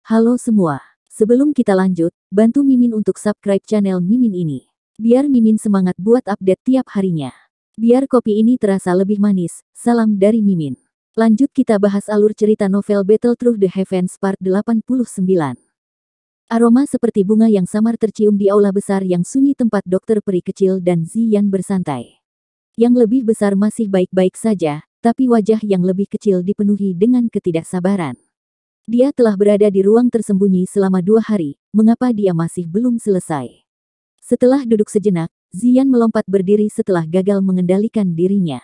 Halo semua. Sebelum kita lanjut, bantu Mimin untuk subscribe channel Mimin ini. Biar Mimin semangat buat update tiap harinya. Biar kopi ini terasa lebih manis. Salam dari Mimin. Lanjut kita bahas alur cerita novel Battle Through the Heavens part 89. Aroma seperti bunga yang samar tercium di aula besar yang sunyi tempat dokter peri kecil dan Ziyan bersantai. Yang lebih besar masih baik-baik saja, tapi wajah yang lebih kecil dipenuhi dengan ketidaksabaran. Dia telah berada di ruang tersembunyi selama 2 hari, mengapa dia masih belum selesai? Setelah duduk sejenak, Ziyan melompat berdiri setelah gagal mengendalikan dirinya.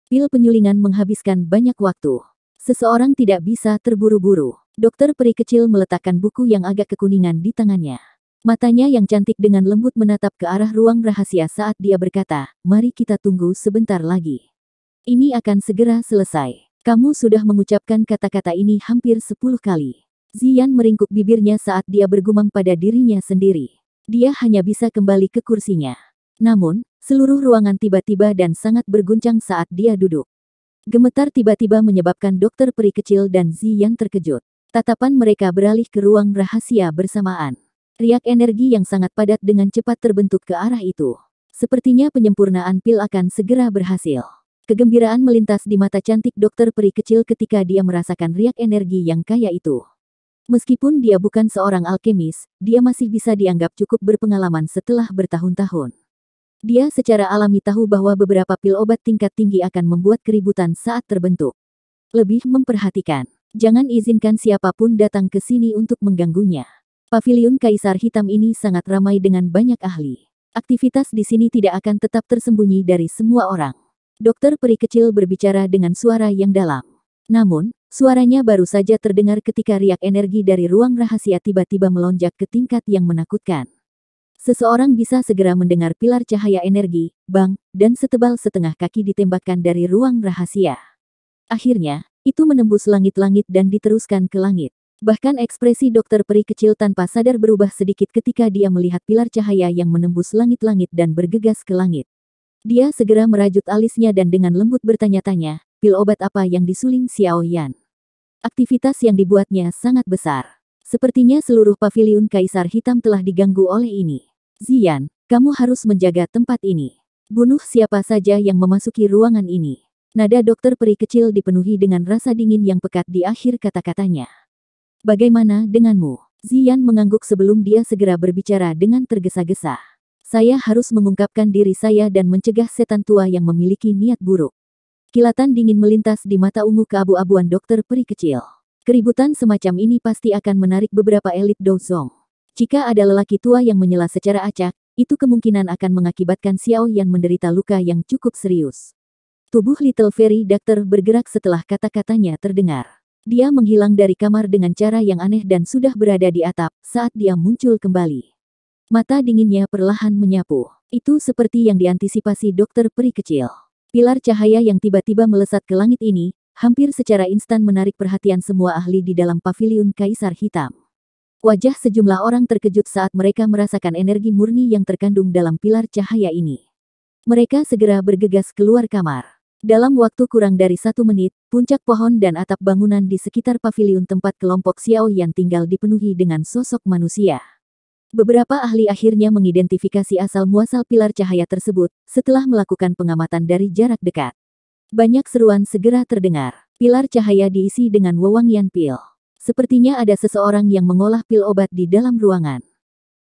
Pil penyulingan menghabiskan banyak waktu. Seseorang tidak bisa terburu-buru. Dokter peri kecil meletakkan buku yang agak kekuningan di tangannya. Matanya yang cantik dengan lembut menatap ke arah ruang rahasia saat dia berkata, "Mari kita tunggu sebentar lagi. Ini akan segera selesai." Kamu sudah mengucapkan kata-kata ini hampir 10 kali. Ziyan meringkuk bibirnya saat dia bergumam pada dirinya sendiri. Dia hanya bisa kembali ke kursinya. Namun, seluruh ruangan tiba-tiba dan sangat berguncang saat dia duduk. Gemetar tiba-tiba menyebabkan dokter peri kecil dan Ziyan terkejut. Tatapan mereka beralih ke ruang rahasia bersamaan. Riak energi yang sangat padat dengan cepat terbentuk ke arah itu. Sepertinya penyempurnaan pil akan segera berhasil. Kegembiraan melintas di mata cantik dokter peri kecil ketika dia merasakan riak energi yang kaya itu. Meskipun dia bukan seorang alkemis, dia masih bisa dianggap cukup berpengalaman setelah bertahun-tahun. Dia secara alami tahu bahwa beberapa pil obat tingkat tinggi akan membuat keributan saat terbentuk. Lebih memperhatikan, jangan izinkan siapapun datang ke sini untuk mengganggunya. Paviliun Kaisar Hitam ini sangat ramai dengan banyak ahli. Aktivitas di sini tidak akan tetap tersembunyi dari semua orang. Dokter peri kecil berbicara dengan suara yang dalam. Namun, suaranya baru saja terdengar ketika riak energi dari ruang rahasia tiba-tiba melonjak ke tingkat yang menakutkan. Seseorang bisa segera mendengar pilar cahaya energi, bang, dan setebal setengah kaki ditembakkan dari ruang rahasia. Akhirnya, itu menembus langit-langit dan diteruskan ke langit. Bahkan ekspresi dokter peri kecil tanpa sadar berubah sedikit ketika dia melihat pilar cahaya yang menembus langit-langit dan bergegas ke langit. Dia segera merajut alisnya dan dengan lembut bertanya-tanya, pil obat apa yang disuling Xiao Yan? Aktivitas yang dibuatnya sangat besar. Sepertinya seluruh paviliun Kaisar Hitam telah diganggu oleh ini. Ziyan, kamu harus menjaga tempat ini. Bunuh siapa saja yang memasuki ruangan ini. Nada dokter peri kecil dipenuhi dengan rasa dingin yang pekat di akhir kata-katanya. Bagaimana denganmu? Ziyan mengangguk sebelum dia segera berbicara dengan tergesa-gesa. Saya harus mengungkapkan diri saya dan mencegah setan tua yang memiliki niat buruk. Kilatan dingin melintas di mata ungu keabu-abuan dokter peri kecil. Keributan semacam ini pasti akan menarik beberapa elit Douzong. Jika ada lelaki tua yang menyela secara acak, itu kemungkinan akan mengakibatkan Xiao Yan menderita luka yang cukup serius. Tubuh Little Fairy Doctor bergerak setelah kata-katanya terdengar. Dia menghilang dari kamar dengan cara yang aneh dan sudah berada di atap saat dia muncul kembali. Mata dinginnya perlahan menyapu. Itu seperti yang diantisipasi dokter peri kecil. Pilar cahaya yang tiba-tiba melesat ke langit ini, hampir secara instan menarik perhatian semua ahli di dalam paviliun Kaisar Hitam. Wajah sejumlah orang terkejut saat mereka merasakan energi murni yang terkandung dalam pilar cahaya ini. Mereka segera bergegas keluar kamar. Dalam waktu kurang dari 1 menit, puncak pohon dan atap bangunan di sekitar paviliun tempat kelompok Xiao Yan tinggal dipenuhi dengan sosok manusia. Beberapa ahli akhirnya mengidentifikasi asal-muasal pilar cahaya tersebut setelah melakukan pengamatan dari jarak dekat. Banyak seruan segera terdengar. Pilar cahaya diisi dengan wewangian pil. Sepertinya ada seseorang yang mengolah pil obat di dalam ruangan.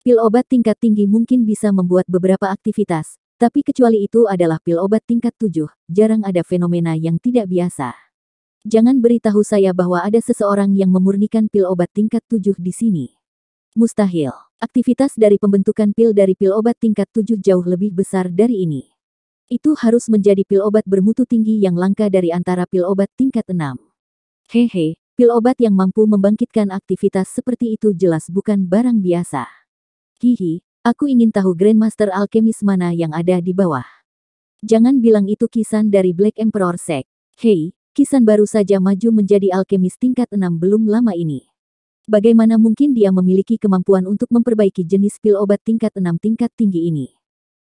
Pil obat tingkat tinggi mungkin bisa membuat beberapa aktivitas, tapi kecuali itu adalah pil obat tingkat 7, jarang ada fenomena yang tidak biasa. Jangan beritahu saya bahwa ada seseorang yang memurnikan pil obat tingkat 7 di sini. Mustahil. Aktivitas dari pembentukan pil dari pil obat tingkat 7 jauh lebih besar dari ini. Itu harus menjadi pil obat bermutu tinggi yang langka dari antara pil obat tingkat 6. Hehe, pil obat yang mampu membangkitkan aktivitas seperti itu jelas bukan barang biasa. Hihi, aku ingin tahu Grandmaster Alkemis mana yang ada di bawah. Jangan bilang itu Kisan dari Black Emperor Sect. Hei, Kisan baru saja maju menjadi alkemis tingkat 6 belum lama ini. Bagaimana mungkin dia memiliki kemampuan untuk memperbaiki jenis pil obat tingkat 6 tingkat tinggi ini?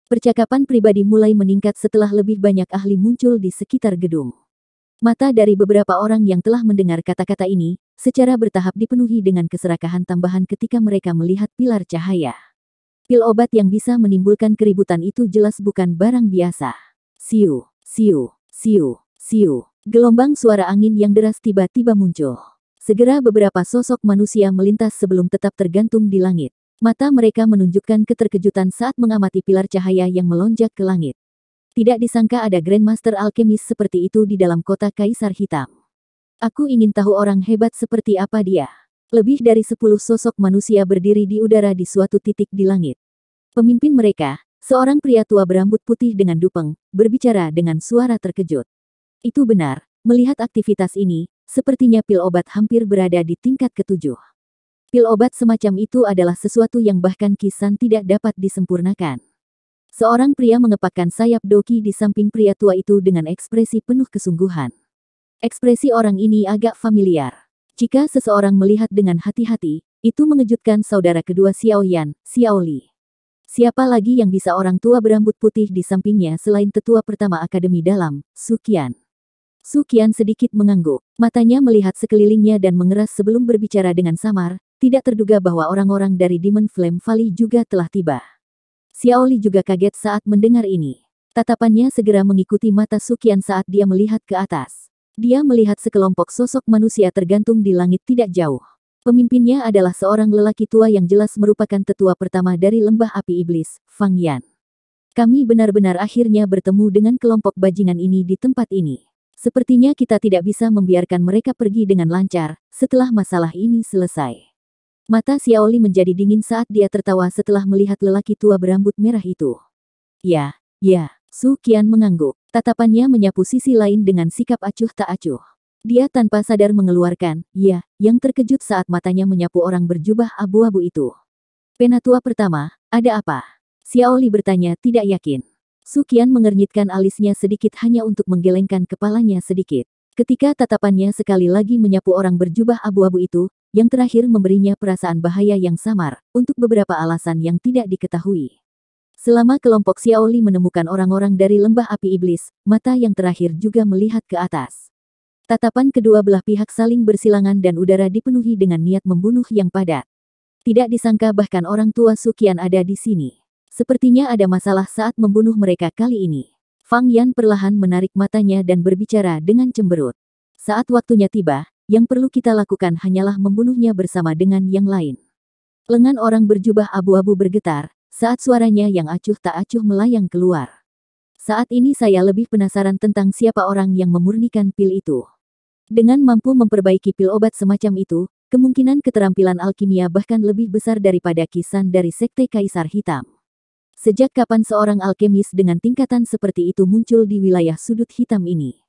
Percakapan pribadi mulai meningkat setelah lebih banyak ahli muncul di sekitar gedung. Mata dari beberapa orang yang telah mendengar kata-kata ini, secara bertahap dipenuhi dengan keserakahan tambahan ketika mereka melihat pilar cahaya. Pil obat yang bisa menimbulkan keributan itu jelas bukan barang biasa. Siu, siu, siu, siu. Gelombang suara angin yang deras tiba-tiba muncul. Segera beberapa sosok manusia melintas sebelum tetap tergantung di langit. Mata mereka menunjukkan keterkejutan saat mengamati pilar cahaya yang melonjak ke langit. Tidak disangka ada Grandmaster Alkemis seperti itu di dalam kota Kaisar Hitam. Aku ingin tahu orang hebat seperti apa dia. Lebih dari 10 sosok manusia berdiri di udara di suatu titik di langit. Pemimpin mereka, seorang pria tua berambut putih dengan dupeng, berbicara dengan suara terkejut. Itu benar, melihat aktivitas ini, sepertinya pil obat hampir berada di tingkat ke-7. Pil obat semacam itu adalah sesuatu yang bahkan Kisan tidak dapat disempurnakan. Seorang pria mengepakkan sayap doki di samping pria tua itu dengan ekspresi penuh kesungguhan. Ekspresi orang ini agak familiar. Jika seseorang melihat dengan hati-hati, itu mengejutkan saudara kedua Xiao Yan, Xiao Li. Siapa lagi yang bisa orang tua berambut putih di sampingnya selain tetua pertama Akademi Dalam, Su Qian. Su Qian sedikit mengangguk, matanya melihat sekelilingnya dan mengeras sebelum berbicara dengan samar, tidak terduga bahwa orang-orang dari Demon Flame Valley juga telah tiba. Xiao Li juga kaget saat mendengar ini. Tatapannya segera mengikuti mata Su Qian saat dia melihat ke atas. Dia melihat sekelompok sosok manusia tergantung di langit tidak jauh. Pemimpinnya adalah seorang lelaki tua yang jelas merupakan tetua pertama dari Lembah Api Iblis, Fang Yan. Kami benar-benar akhirnya bertemu dengan kelompok bajingan ini di tempat ini. Sepertinya kita tidak bisa membiarkan mereka pergi dengan lancar, setelah masalah ini selesai. Mata Xiao Li menjadi dingin saat dia tertawa setelah melihat lelaki tua berambut merah itu. Ya, Su Qian mengangguk. Tatapannya menyapu sisi lain dengan sikap acuh tak acuh. Dia tanpa sadar mengeluarkan, ya, yang terkejut saat matanya menyapu orang berjubah abu-abu itu. Penatua pertama, ada apa? Xiao Li bertanya tidak yakin. Su Qian mengernyitkan alisnya sedikit hanya untuk menggelengkan kepalanya sedikit. Ketika tatapannya sekali lagi menyapu orang berjubah abu-abu itu, yang terakhir memberinya perasaan bahaya yang samar, untuk beberapa alasan yang tidak diketahui. Selama kelompok Xiao Li menemukan orang-orang dari Lembah Api Iblis, mata yang terakhir juga melihat ke atas. Tatapan kedua belah pihak saling bersilangan dan udara dipenuhi dengan niat membunuh yang padat. Tidak disangka bahkan orang tua Su Qian ada di sini. Sepertinya ada masalah saat membunuh mereka kali ini. Fang Yan perlahan menarik matanya dan berbicara dengan cemberut. Saat waktunya tiba, yang perlu kita lakukan hanyalah membunuhnya bersama dengan yang lain. Lengan orang berjubah abu-abu bergetar, saat suaranya yang acuh tak acuh melayang keluar. Saat ini saya lebih penasaran tentang siapa orang yang memurnikan pil itu. Dengan mampu memperbaiki pil obat semacam itu, kemungkinan keterampilan alkimia bahkan lebih besar daripada Kisan dari Sekte Kaisar Hitam. Sejak kapan seorang alkemis dengan tingkatan seperti itu muncul di wilayah sudut hitam ini?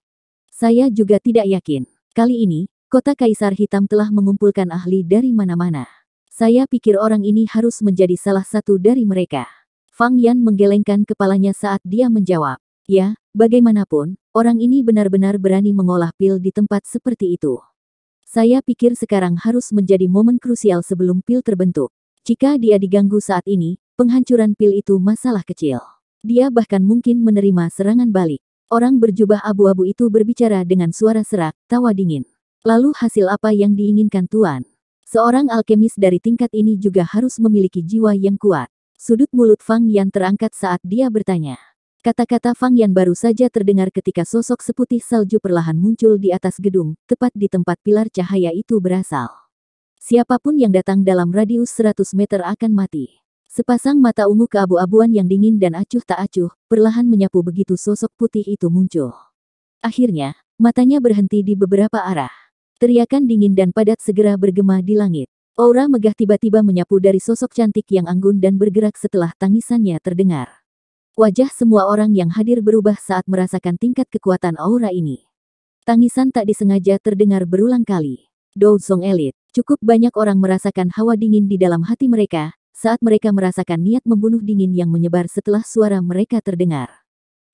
Saya juga tidak yakin. Kali ini, kota Kaisar Hitam telah mengumpulkan ahli dari mana-mana. Saya pikir orang ini harus menjadi salah satu dari mereka. Fang Yan menggelengkan kepalanya saat dia menjawab. Ya, bagaimanapun, orang ini benar-benar berani mengolah pil di tempat seperti itu. Saya pikir sekarang harus menjadi momen krusial sebelum pil terbentuk. Jika dia diganggu saat ini, penghancuran pil itu masalah kecil. Dia bahkan mungkin menerima serangan balik. Orang berjubah abu-abu itu berbicara dengan suara serak, tawa dingin. Lalu hasil apa yang diinginkan Tuan? Seorang alkemis dari tingkat ini juga harus memiliki jiwa yang kuat. Sudut mulut Fang Yan terangkat saat dia bertanya. Kata-kata Fang Yan baru saja terdengar ketika sosok seputih salju perlahan muncul di atas gedung, tepat di tempat pilar cahaya itu berasal. Siapapun yang datang dalam radius 100 meter akan mati. Sepasang mata ungu keabu-abuan yang dingin dan acuh tak acuh, perlahan menyapu begitu sosok putih itu muncul. Akhirnya, matanya berhenti di beberapa arah. Teriakan dingin dan padat segera bergema di langit. Aura megah tiba-tiba menyapu dari sosok cantik yang anggun dan bergerak setelah tangisannya terdengar. Wajah semua orang yang hadir berubah saat merasakan tingkat kekuatan aura ini. Tangisan tak disengaja terdengar berulang kali. Douzong Elite. Cukup banyak orang merasakan hawa dingin di dalam hati mereka, saat mereka merasakan niat membunuh dingin yang menyebar setelah suara mereka terdengar.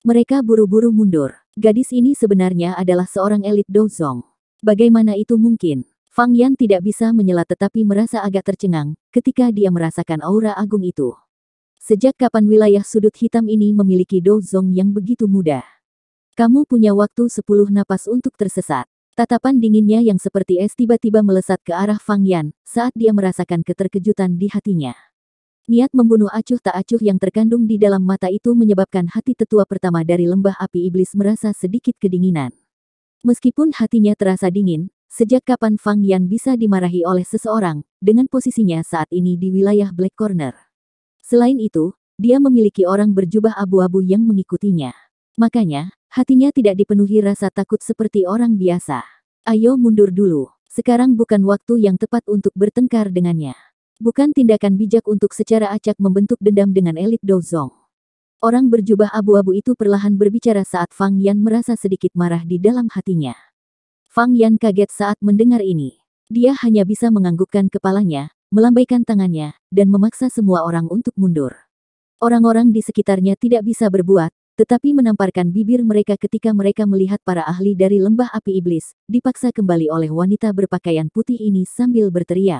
Mereka buru-buru mundur. Gadis ini sebenarnya adalah seorang elit Douzong. Bagaimana itu mungkin? Fang Yan tidak bisa menyela tetapi merasa agak tercengang, ketika dia merasakan aura agung itu. Sejak kapan wilayah sudut hitam ini memiliki Douzong yang begitu mudah? Kamu punya waktu 10 napas untuk tersesat. Tatapan dinginnya yang seperti es tiba-tiba melesat ke arah Fang Yan saat dia merasakan keterkejutan di hatinya. Niat membunuh acuh tak acuh yang terkandung di dalam mata itu menyebabkan hati tetua pertama dari lembah api iblis merasa sedikit kedinginan. Meskipun hatinya terasa dingin, sejak kapan Fang Yan bisa dimarahi oleh seseorang dengan posisinya saat ini di wilayah Black Corner? Selain itu, dia memiliki orang berjubah abu-abu yang mengikutinya. Makanya, hatinya tidak dipenuhi rasa takut seperti orang biasa. Ayo mundur dulu. Sekarang bukan waktu yang tepat untuk bertengkar dengannya. Bukan tindakan bijak untuk secara acak membentuk dendam dengan elit Dozong. Orang berjubah abu-abu itu perlahan berbicara saat Fang Yan merasa sedikit marah di dalam hatinya. Fang Yan kaget saat mendengar ini. Dia hanya bisa menganggukkan kepalanya, melambaikan tangannya, dan memaksa semua orang untuk mundur. Orang-orang di sekitarnya tidak bisa berbuat, tetapi menamparkan bibir mereka ketika mereka melihat para ahli dari lembah api iblis, dipaksa kembali oleh wanita berpakaian putih ini sambil berteriak.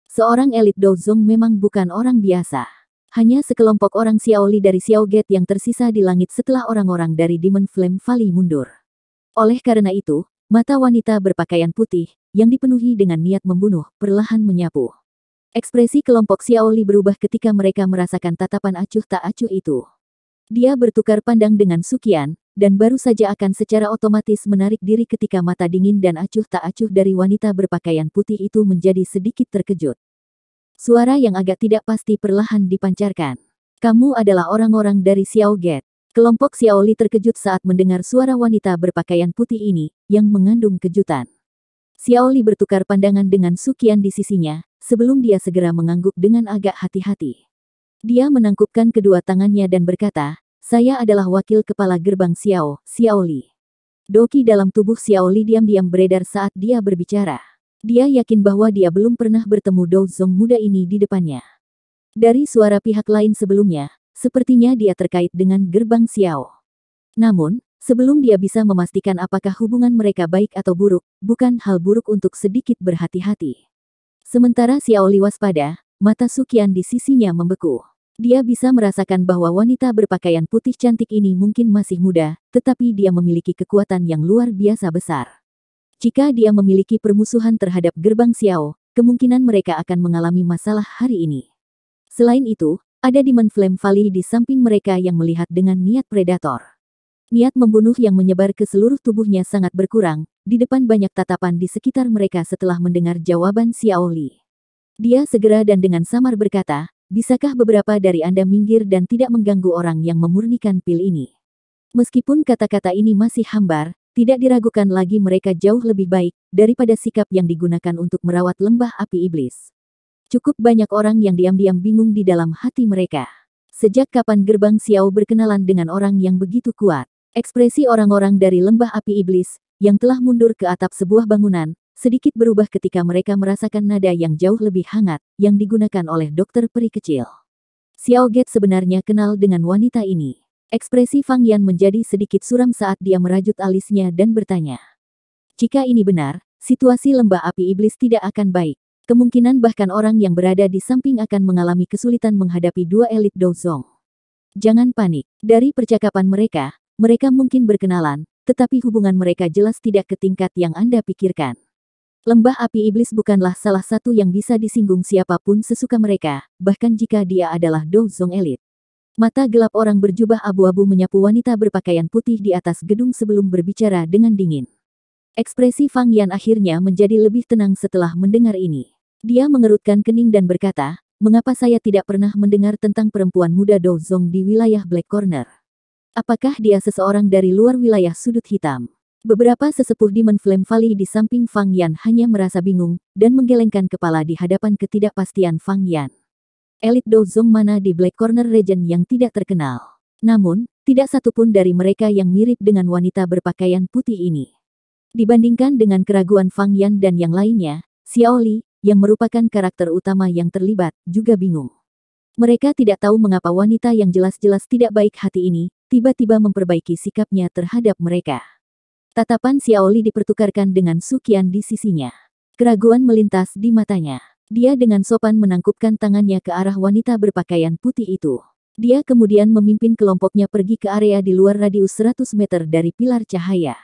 Seorang elit Dozong memang bukan orang biasa. Hanya sekelompok orang Xiaoli dari Xiao Gate yang tersisa di langit setelah orang-orang dari Demon Flame Valley mundur. Oleh karena itu, mata wanita berpakaian putih, yang dipenuhi dengan niat membunuh, perlahan menyapu. Ekspresi kelompok Xiaoli berubah ketika mereka merasakan tatapan acuh tak acuh itu. Dia bertukar pandang dengan Suqian, dan baru saja akan secara otomatis menarik diri ketika mata dingin dan acuh tak acuh dari wanita berpakaian putih itu menjadi sedikit terkejut. Suara yang agak tidak pasti perlahan dipancarkan. Kamu adalah orang-orang dari Xiao Gate. Kelompok Xiaoli terkejut saat mendengar suara wanita berpakaian putih ini, yang mengandung kejutan. Xiaoli bertukar pandangan dengan Suqian di sisinya, sebelum dia segera mengangguk dengan agak hati-hati. Dia menangkupkan kedua tangannya dan berkata, saya adalah wakil kepala gerbang Xiaoli. Doki dalam tubuh Xiaoli diam-diam beredar saat dia berbicara. Dia yakin bahwa dia belum pernah bertemu Dozong muda ini di depannya. Dari suara pihak lain sebelumnya, sepertinya dia terkait dengan gerbang Xiao. Namun, sebelum dia bisa memastikan apakah hubungan mereka baik atau buruk, bukan hal buruk untuk sedikit berhati-hati. Sementara Xiaoli waspada, mata Suqian di sisinya membeku. Dia bisa merasakan bahwa wanita berpakaian putih cantik ini mungkin masih muda, tetapi dia memiliki kekuatan yang luar biasa besar. Jika dia memiliki permusuhan terhadap gerbang Xiao, kemungkinan mereka akan mengalami masalah hari ini. Selain itu, ada Demon Flame Valley di samping mereka yang melihat dengan niat predator. Niat membunuh yang menyebar ke seluruh tubuhnya sangat berkurang, di depan banyak tatapan di sekitar mereka setelah mendengar jawaban Xiaoli. Dia segera dan dengan samar berkata, bisakah beberapa dari Anda minggir dan tidak mengganggu orang yang memurnikan pil ini? Meskipun kata-kata ini masih hambar, tidak diragukan lagi mereka jauh lebih baik daripada sikap yang digunakan untuk merawat lembah api iblis. Cukup banyak orang yang diam-diam bingung di dalam hati mereka. Sejak kapan gerbang Xiao berkenalan dengan orang yang begitu kuat? Ekspresi orang-orang dari lembah api iblis, yang telah mundur ke atap sebuah bangunan, sedikit berubah ketika mereka merasakan nada yang jauh lebih hangat, yang digunakan oleh dokter peri kecil. Xiao Gate sebenarnya kenal dengan wanita ini. Ekspresi Fang Yan menjadi sedikit suram saat dia merajut alisnya dan bertanya. Jika ini benar, situasi lembah api iblis tidak akan baik. Kemungkinan bahkan orang yang berada di samping akan mengalami kesulitan menghadapi dua elit Dozong. Jangan panik. Dari percakapan mereka mungkin berkenalan, tetapi hubungan mereka jelas tidak ke tingkat yang Anda pikirkan. Lembah api iblis bukanlah salah satu yang bisa disinggung siapapun sesuka mereka, bahkan jika dia adalah Dozong elit. Mata gelap orang berjubah abu-abu menyapu wanita berpakaian putih di atas gedung sebelum berbicara dengan dingin. Ekspresi Fang Yan akhirnya menjadi lebih tenang setelah mendengar ini. Dia mengerutkan kening dan berkata, mengapa saya tidak pernah mendengar tentang perempuan muda Dozong di wilayah Black Corner? Apakah dia seseorang dari luar wilayah sudut hitam? Beberapa sesepuh Demon Flame Valley di samping Fang Yan hanya merasa bingung, dan menggelengkan kepala di hadapan ketidakpastian Fang Yan. Elit Dozong mana di Black Corner Region yang tidak terkenal. Namun, tidak satupun dari mereka yang mirip dengan wanita berpakaian putih ini. Dibandingkan dengan keraguan Fang Yan dan yang lainnya, Xiaoli, yang merupakan karakter utama yang terlibat, juga bingung. Mereka tidak tahu mengapa wanita yang jelas-jelas tidak baik hati ini, tiba-tiba memperbaiki sikapnya terhadap mereka. Tatapan Xiaoli dipertukarkan dengan Suqian di sisinya. Keraguan melintas di matanya. Dia dengan sopan menangkupkan tangannya ke arah wanita berpakaian putih itu. Dia kemudian memimpin kelompoknya pergi ke area di luar radius 100 meter dari pilar cahaya.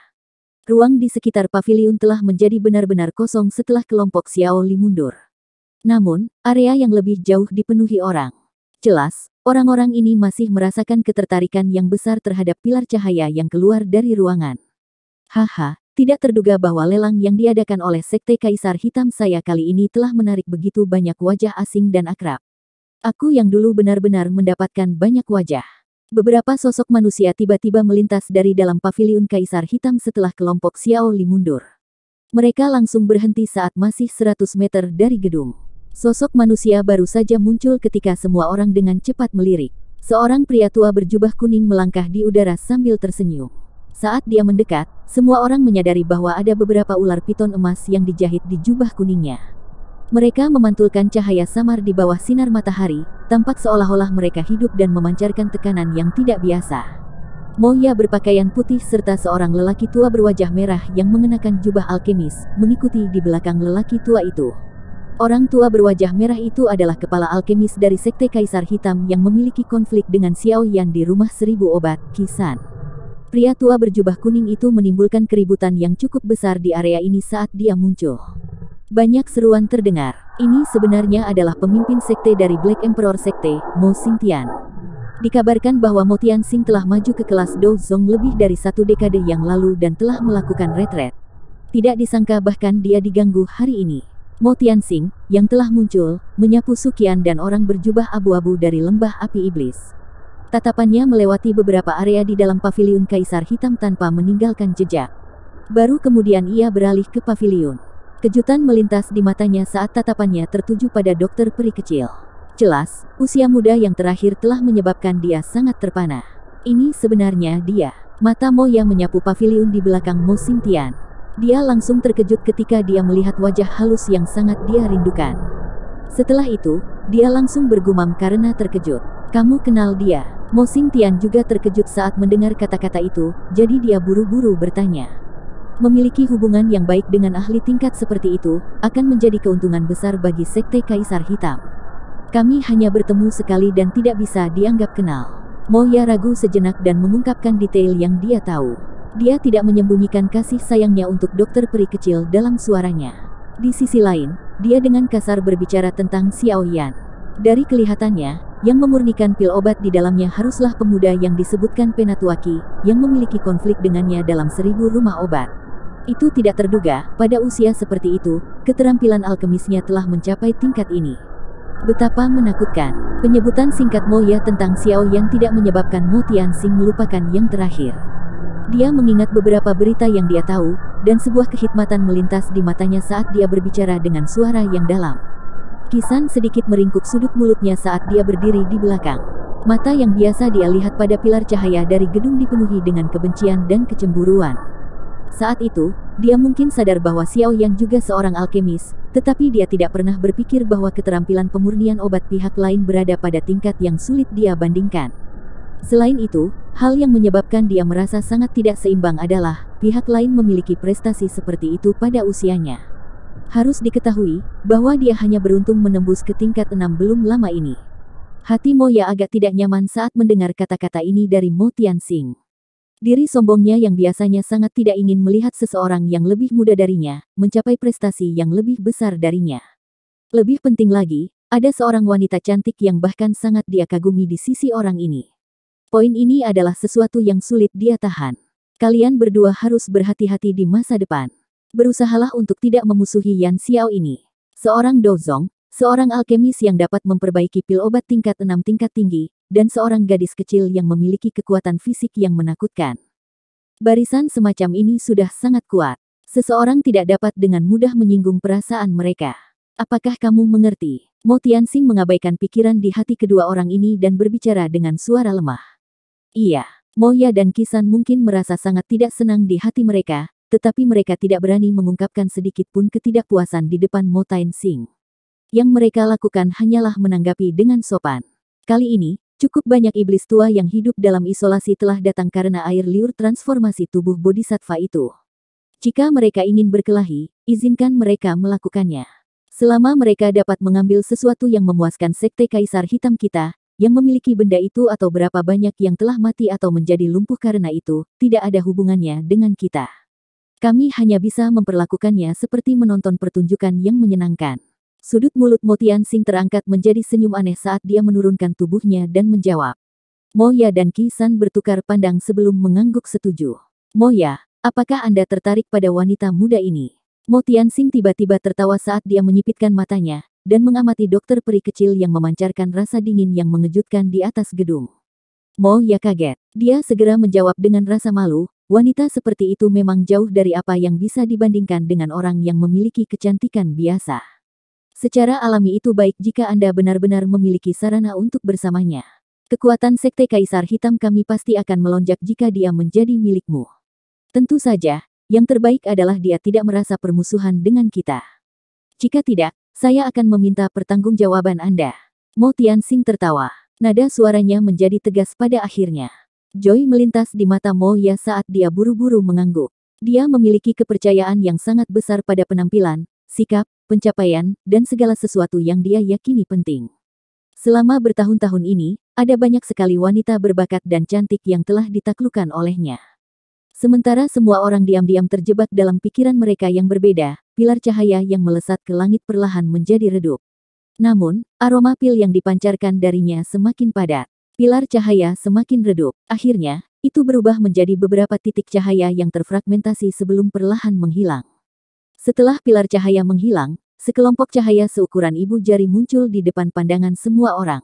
Ruang di sekitar paviliun telah menjadi benar-benar kosong setelah kelompok Xiao Li mundur. Namun, area yang lebih jauh dipenuhi orang. Jelas, orang-orang ini masih merasakan ketertarikan yang besar terhadap pilar cahaya yang keluar dari ruangan. Haha, tidak terduga bahwa lelang yang diadakan oleh Sekte Kaisar Hitam saya kali ini telah menarik begitu banyak wajah asing dan akrab. Aku yang dulu benar-benar mendapatkan banyak wajah. Beberapa sosok manusia tiba-tiba melintas dari dalam paviliun Kaisar Hitam setelah kelompok Xiao Li mundur. Mereka langsung berhenti saat masih 100 meter dari gedung. Sosok manusia baru saja muncul ketika semua orang dengan cepat melirik. Seorang pria tua berjubah kuning melangkah di udara sambil tersenyum. Saat dia mendekat, semua orang menyadari bahwa ada beberapa ular piton emas yang dijahit di jubah kuningnya. Mereka memantulkan cahaya samar di bawah sinar matahari, tampak seolah-olah mereka hidup dan memancarkan tekanan yang tidak biasa. Moya berpakaian putih serta seorang lelaki tua berwajah merah yang mengenakan jubah alkemis, mengikuti di belakang lelaki tua itu. Orang tua berwajah merah itu adalah kepala alkemis dari Sekte Kaisar Hitam yang memiliki konflik dengan Xiao Yan di Rumah Seribu Obat, Qisan. Pria tua berjubah kuning itu menimbulkan keributan yang cukup besar di area ini saat dia muncul. Banyak seruan terdengar. Ini sebenarnya adalah pemimpin sekte dari Black Emperor Sekte, Mo Xingtian. Dikabarkan bahwa Mo Tianxing telah maju ke kelas Douzong lebih dari 1 dekade yang lalu dan telah melakukan retret. Tidak disangka bahkan dia diganggu hari ini. Mo Tianxing, yang telah muncul, menyapu Suqian dan orang berjubah abu-abu dari lembah api iblis. Tatapannya melewati beberapa area di dalam paviliun Kaisar Hitam tanpa meninggalkan jejak. Baru kemudian ia beralih ke paviliun. Kejutan melintas di matanya saat tatapannya tertuju pada dokter peri kecil. Jelas, usia muda yang terakhir telah menyebabkan dia sangat terpana. Ini sebenarnya dia. Mata Mo yang menyapu paviliun di belakang Mo Xingtian. Dia langsung terkejut ketika dia melihat wajah halus yang sangat dia rindukan. Setelah itu, dia langsung bergumam karena terkejut. Kamu kenal dia? Mo Xingtian juga terkejut saat mendengar kata-kata itu, jadi dia buru-buru bertanya. Memiliki hubungan yang baik dengan ahli tingkat seperti itu, akan menjadi keuntungan besar bagi Sekte Kaisar Hitam. Kami hanya bertemu sekali dan tidak bisa dianggap kenal. Moya ragu sejenak dan mengungkapkan detail yang dia tahu. Dia tidak menyembunyikan kasih sayangnya untuk dokter peri kecil dalam suaranya. Di sisi lain, dia dengan kasar berbicara tentang Xiao Yan. Dari kelihatannya, yang memurnikan pil obat di dalamnya haruslah pemuda yang disebutkan Penatuaki, yang memiliki konflik dengannya dalam 1000 rumah obat. Itu tidak terduga, pada usia seperti itu, keterampilan alkemisnya telah mencapai tingkat ini. Betapa menakutkan. Penyebutan singkat Moya tentang Xiao Yan tidak menyebabkan Mo Tianxing melupakan yang terakhir. Dia mengingat beberapa berita yang dia tahu, dan sebuah kehikmatan melintas di matanya saat dia berbicara dengan suara yang dalam. Qisan sedikit meringkuk sudut mulutnya saat dia berdiri di belakang. Mata yang biasa dia lihat pada pilar cahaya dari gedung dipenuhi dengan kebencian dan kecemburuan. Saat itu, dia mungkin sadar bahwa Xiao Yan juga seorang alkemis, tetapi dia tidak pernah berpikir bahwa keterampilan pemurnian obat pihak lain berada pada tingkat yang sulit dia bandingkan. Selain itu, hal yang menyebabkan dia merasa sangat tidak seimbang adalah, pihak lain memiliki prestasi seperti itu pada usianya. Harus diketahui, bahwa dia hanya beruntung menembus ke tingkat 6 belum lama ini. Hati Moya agak tidak nyaman saat mendengar kata-kata ini dari Mo Tianxing. Diri sombongnya yang biasanya sangat tidak ingin melihat seseorang yang lebih muda darinya, mencapai prestasi yang lebih besar darinya. Lebih penting lagi, ada seorang wanita cantik yang bahkan sangat dia kagumi di sisi orang ini. Poin ini adalah sesuatu yang sulit dia tahan. Kalian berdua harus berhati-hati di masa depan. Berusahalah untuk tidak memusuhi Yan Xiao ini. Seorang Douzong, seorang alkemis yang dapat memperbaiki pil obat tingkat 6 tingkat tinggi, dan seorang gadis kecil yang memiliki kekuatan fisik yang menakutkan. Barisan semacam ini sudah sangat kuat. Seseorang tidak dapat dengan mudah menyinggung perasaan mereka. Apakah kamu mengerti? Mo Tianxing mengabaikan pikiran di hati kedua orang ini dan berbicara dengan suara lemah. Iya, Moya dan Qisan mungkin merasa sangat tidak senang di hati mereka, tetapi mereka tidak berani mengungkapkan sedikit pun ketidakpuasan di depan Mo Tianxing. Yang mereka lakukan hanyalah menanggapi dengan sopan. Kali ini, cukup banyak iblis tua yang hidup dalam isolasi telah datang karena air liur transformasi tubuh bodhisattva itu. Jika mereka ingin berkelahi, izinkan mereka melakukannya. Selama mereka dapat mengambil sesuatu yang memuaskan Sekte Kaisar Hitam kita, yang memiliki benda itu atau berapa banyak yang telah mati atau menjadi lumpuh karena itu, tidak ada hubungannya dengan kita. Kami hanya bisa memperlakukannya seperti menonton pertunjukan yang menyenangkan. Sudut mulut Mo Tianxing terangkat menjadi senyum aneh saat dia menurunkan tubuhnya dan menjawab. Moya dan Qi San bertukar pandang sebelum mengangguk setuju. Moya, apakah Anda tertarik pada wanita muda ini? Mo Tianxing tiba-tiba tertawa saat dia menyipitkan matanya, dan mengamati dokter peri kecil yang memancarkan rasa dingin yang mengejutkan di atas gedung. Moya kaget. Dia segera menjawab dengan rasa malu, wanita seperti itu memang jauh dari apa yang bisa dibandingkan dengan orang yang memiliki kecantikan biasa. Secara alami itu baik jika Anda benar-benar memiliki sarana untuk bersamanya. Kekuatan Sekte Kaisar Hitam kami pasti akan melonjak jika dia menjadi milikmu. Tentu saja, yang terbaik adalah dia tidak merasa permusuhan dengan kita. Jika tidak, saya akan meminta pertanggungjawaban Anda. Mo Tianxing tertawa. Nada suaranya menjadi tegas pada akhirnya. Joy melintas di mata Moya saat dia buru-buru mengangguk. Dia memiliki kepercayaan yang sangat besar pada penampilan, sikap, pencapaian, dan segala sesuatu yang dia yakini penting. Selama bertahun-tahun ini, ada banyak sekali wanita berbakat dan cantik yang telah ditaklukkan olehnya. Sementara semua orang diam-diam terjebak dalam pikiran mereka yang berbeda, pilar cahaya yang melesat ke langit perlahan menjadi redup. Namun, aroma pil yang dipancarkan darinya semakin padat. Pilar cahaya semakin redup. Akhirnya, itu berubah menjadi beberapa titik cahaya yang terfragmentasi sebelum perlahan menghilang. Setelah pilar cahaya menghilang, sekelompok cahaya seukuran ibu jari muncul di depan pandangan semua orang.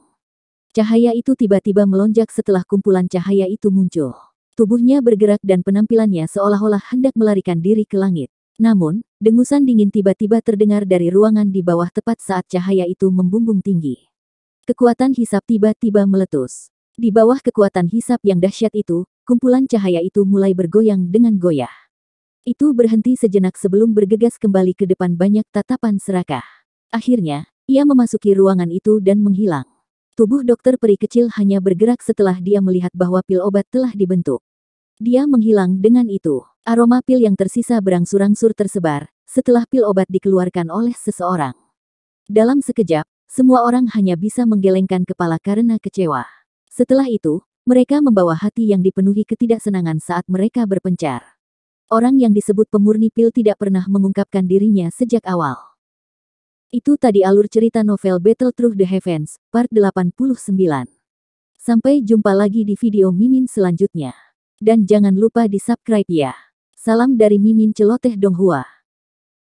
Cahaya itu tiba-tiba melonjak setelah kumpulan cahaya itu muncul. Tubuhnya bergerak dan penampilannya seolah-olah hendak melarikan diri ke langit. Namun, dengusan dingin tiba-tiba terdengar dari ruangan di bawah tepat saat cahaya itu membumbung tinggi. Kekuatan hisap tiba-tiba meletus. Di bawah kekuatan hisap yang dahsyat itu, kumpulan cahaya itu mulai bergoyang dengan goyah. Itu berhenti sejenak sebelum bergegas kembali ke depan banyak tatapan serakah. Akhirnya, ia memasuki ruangan itu dan menghilang. Tubuh dokter peri kecil hanya bergerak setelah dia melihat bahwa pil obat telah dibentuk. Dia menghilang dengan itu. Aroma pil yang tersisa berangsur-angsur tersebar, setelah pil obat dikeluarkan oleh seseorang. Dalam sekejap, semua orang hanya bisa menggelengkan kepala karena kecewa. Setelah itu, mereka membawa hati yang dipenuhi ketidaksenangan saat mereka berpencar. Orang yang disebut pemurni pil tidak pernah mengungkapkan dirinya sejak awal. Itu tadi alur cerita novel Battle Through the Heavens, part 89. Sampai jumpa lagi di video Mimin selanjutnya. Dan jangan lupa di subscribe ya. Salam dari Mimin Celoteh Donghua.